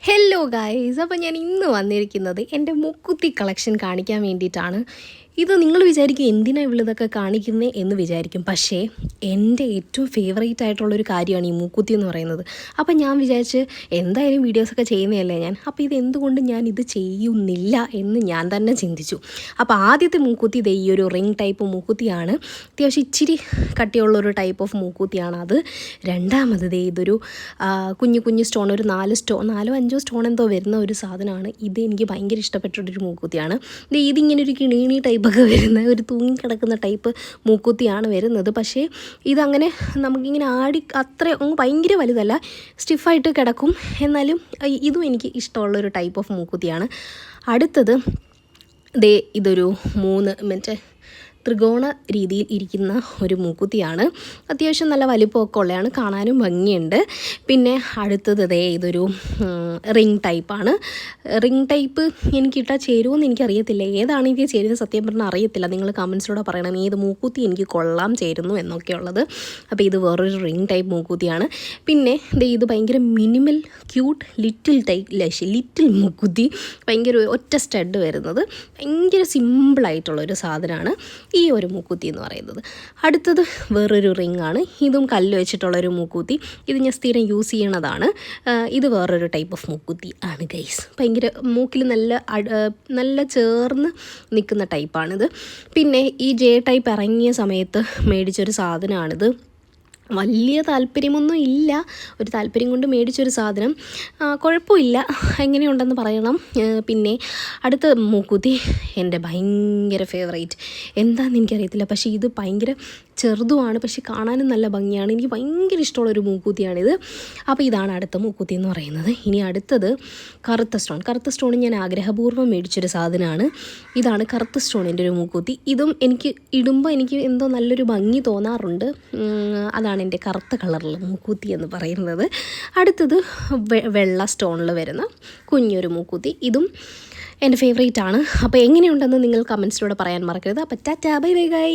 Hello guys, അപ്പോൾ ഞാൻ ഇന്ന് വന്നിരിക്കുന്നത് എൻ്റെ മുക്കുത്തി കളക്ഷൻ കാണിക്കാൻ വേണ്ടിയിട്ടാണ്. ഇത് നിങ്ങൾ വിചാരിക്കും എന്തിനാണ് ഇവളിതൊക്കെ കാണിക്കുന്നത് എന്ന് വിചാരിക്കും. പക്ഷേ എൻ്റെ ഏറ്റവും ഫേവറേറ്റ് ആയിട്ടുള്ളൊരു കാര്യമാണ് ഈ മൂക്കുത്തി എന്ന് പറയുന്നത്. അപ്പോൾ ഞാൻ വിചാരിച്ച് എന്തായാലും വീഡിയോസൊക്കെ ചെയ്യുന്നതല്ലേ ഞാൻ, അപ്പോൾ ഇതെന്തുകൊണ്ട് ഞാൻ ഇത് ചെയ്യുന്നില്ല എന്ന് ഞാൻ തന്നെ ചിന്തിച്ചു. അപ്പോൾ ആദ്യത്തെ മൂക്കുത്തി ഇത് ഈ ഒരു റിംഗ് ടൈപ്പ് മൂക്കുത്തിയാണ്. അത്യാവശ്യം ഇച്ചിരി കട്ടിയുള്ളൊരു ടൈപ്പ് ഓഫ് മൂക്കുത്തിയാണ് അത്. രണ്ടാമത് ഇതൊരു കുഞ്ഞു കുഞ്ഞു സ്റ്റോൺ, ഒരു 4-5 സ്റ്റോൺ എന്തോ വരുന്ന ഒരു സാധനമാണ്. ഇത് എനിക്ക് ഭയങ്കര ഇഷ്ടപ്പെട്ടൊരു മൂക്കുത്തിയാണ്. ഇതിങ്ങനെ ഒരു കിണീണി ടൈപ്പൊക്കെ വരുന്ന ഒരു തൂങ്ങിക്കിടക്കുന്ന ടൈപ്പ് മൂക്കുത്തിയാണ് വരുന്നത്. പക്ഷേ ഇതങ്ങനെ നമുക്കിങ്ങനെ അത്ര ഭയങ്കര വലുതല്ല, സ്റ്റിഫായിട്ട് കിടക്കും. എന്നാലും ഇതും എനിക്ക് ഇഷ്ടമുള്ളൊരു ടൈപ്പ് ഓഫ് മൂക്കുത്തിയാണ്. അടുത്തത് ഇതൊരു 3 ത്രികോണ രീതിയിൽ ഇരിക്കുന്ന ഒരു മൂക്കുത്തിയാണ്. അത്യാവശ്യം നല്ല വലിപ്പമൊക്കെ ഉള്ളതാണ്, കാണാനും ഭംഗിയുണ്ട്. പിന്നെ അടുത്തത് ഇതൊരു റിംഗ് ടൈപ്പാണ്. റിംഗ് ടൈപ്പ് എനിക്കിട്ടാൽ ചേരുമെന്ന് എനിക്കറിയത്തില്ല, ഏതാണ് ഇത് ചേരുന്നത് സത്യം പറഞ്ഞാൽ അറിയത്തില്ല. നിങ്ങൾ കമൻസിലൂടെ പറയണം ഏത് മൂക്കുത്തി എനിക്ക് കൊള്ളാം ചേരുന്നു എന്നൊക്കെയുള്ളത്. അപ്പോൾ ഇത് വേറൊരു റിംഗ് ടൈപ്പ് മൂക്കുത്തിയാണ്. പിന്നെ ഇത് ഭയങ്കര മിനിമൽ ക്യൂട്ട് ലിറ്റിൽ മൂക്കുത്തി, ഭയങ്കര ഒറ്റ സ്റ്റഡ് വരുന്നത്, ഭയങ്കര സിമ്പിളായിട്ടുള്ളൊരു സാധനമാണ് ഈ ഒരു മൂക്കുത്തി എന്ന് പറയുന്നത്. അടുത്തത് വേറൊരു റിംഗ് ആണ്. ഇതും കല്ല് വെച്ചിട്ടുള്ളൊരു മൂക്കുത്തി. ഇത് ഞാൻ സ്ഥിരം യൂസ് ചെയ്യണതാണ്. ഇത് വേറൊരു ടൈപ്പ് ഓഫ് മൂക്കുത്തി ആണ് ഗൈസ്. ഭയങ്കര മൂക്കിൽ നല്ല ചേർന്ന് നിൽക്കുന്ന ടൈപ്പാണിത്. പിന്നെ ഈ ജെ ടൈപ്പ് ഇറങ്ങിയ സമയത്ത് മേടിച്ചൊരു സാധനമാണിത്. വലിയ താല്പര്യമൊന്നും ഇല്ല, ഒരു താല്പര്യം കൊണ്ട് മേടിച്ചൊരു സാധനം. കുഴപ്പമില്ല, എങ്ങനെയുണ്ടെന്ന് പറയണം. പിന്നെ അടുത്ത മൂക്കുത്തി എൻ്റെ ഭയങ്കര ഫേവറേറ്റ്, എന്താണെന്ന് എനിക്കറിയത്തില്ല. പക്ഷേ ഇത് ഭയങ്കര ചെറുതുമാണ്, പക്ഷേ കാണാനും നല്ല ഭംഗിയാണ്. എനിക്ക് ഭയങ്കര ഇഷ്ടമുള്ളൊരു മൂക്കുത്തിയാണിത്. അപ്പോൾ ഇതാണ് അടുത്ത മൂക്കുത്തി എന്ന് പറയുന്നത്. ഇനി അടുത്തത് കറുത്ത സ്റ്റോൺ ഞാൻ ആഗ്രഹപൂർവ്വം മേടിച്ചൊരു സാധനമാണ്. ഇതാണ് കറുത്ത സ്റ്റോണിൻ്റെ ഒരു മൂക്കുത്തി. ഇതും എനിക്ക് ഇടുമ്പോൾ എനിക്ക് എന്തോ നല്ലൊരു ഭംഗി തോന്നാറുണ്ട്. അതാണ് എൻ്റെ കറുത്ത കളറിൽ മൂക്കുത്തി എന്ന് പറയുന്നത്. അടുത്തത് വെള്ള സ്റ്റോണിൽ വരുന്ന കുഞ്ഞൊരു മൂക്കുത്തി. ഇതും എൻ്റെ ഫേവറേറ്റ് ആണ്. അപ്പോൾ എങ്ങനെയുണ്ടെന്ന് നിങ്ങൾ കമൻസിലൂടെ പറയാൻ മറക്കരുത്. അപ്പോൾ ടാറ്റാ, ബൈ ബൈ ഗൈസ്.